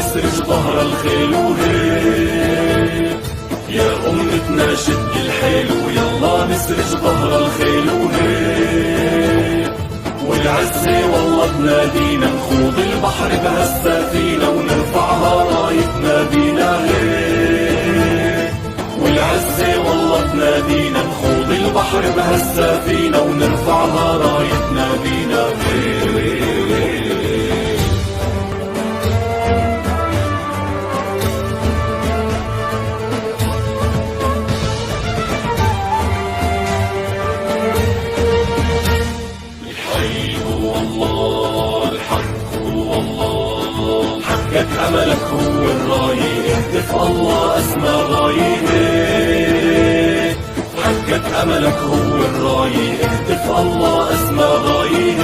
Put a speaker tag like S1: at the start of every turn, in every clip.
S1: نسرج ظهر الخيل وهيك، يا أمتنا شد الحيل ويلا نسرج ظهر الخيل وهيك، والعزة والله تنادينا نخوض البحر بهالسفينة ونرفعها رايتنا بينا هيك، والعزة والله تنادينا نخوض البحر بهالسفينة ونرفعها رايتنا بينا هيك. حقك أملك هو الراية، اهتف الله أسمى غاية، حقك أملك هو الراية، اهتف الله أسمى غاية،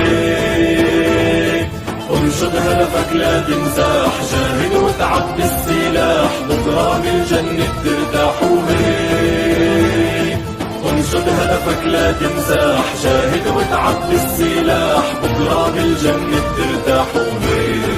S1: انشد هدفك لا تنزاح، جاهد وتعب بالسلاح، بكرة بالجنة ترتاح وهيك، انشد هدفك لا تنزاح، جاهد وتعب بالسلاح، بكرة بالجنة ترتاح وهيك.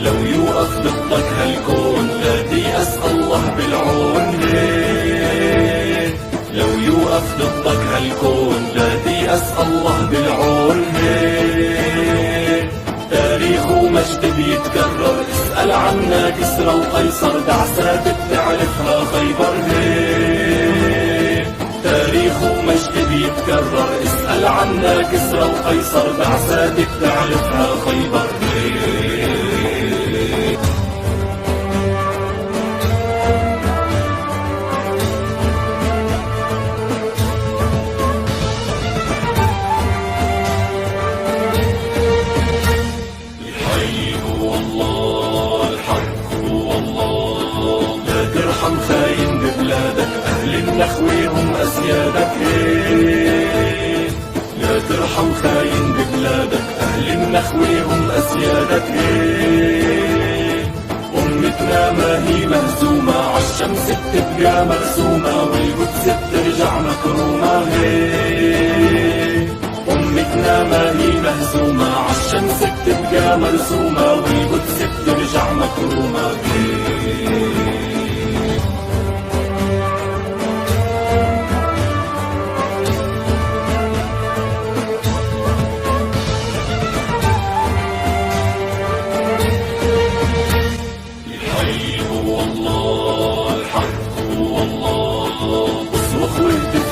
S1: لو يوقف ضدك هالكون لا تيأس الله بالعون هيك، لو يوقف ضدك هالكون لا تيأس الله بالعون هيك، تاريخ ومجد بيتكرر، اسأل عنا كسرى وقيصر، دعسات بتعرفها خيبر هيك، تاريخ ومجد بيتكرر، اسأل عنا كسرى وقيصر، دعسات بتعرفها خيبر هيك. ترحم خاين ببلادك، أهل النخوة هم أسيادك هيك، لا ترحم خاين ببلادك، أهل النخوة هم أسيادك هيك، أمتنا ما هي مهزومة، عالشمس بتبقى مرسومة، والقدس بترجع مكرومة هيك، أمتنا ما هي مهزومة، عالشمس بتبقى مرسومة، والقدس بترجع مكرومة هيك.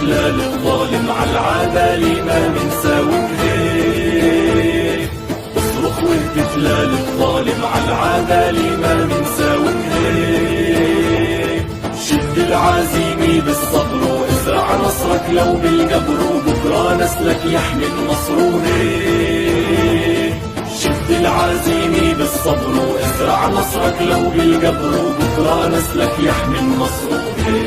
S1: لا للظالم عالعدالة ما منساوك هيك، اصرخ واهتف لا للظالم عالعدالة ما منساوك هيك، شد العزيمة بالصبر وازرع نصرك لو بالقبر، وبكرة نسلك يحمي النصر هيك، شد العزيمة بالصبر وازرع نصرك لو بالقبر، وبكرة نسلك يحمي النصر هيك.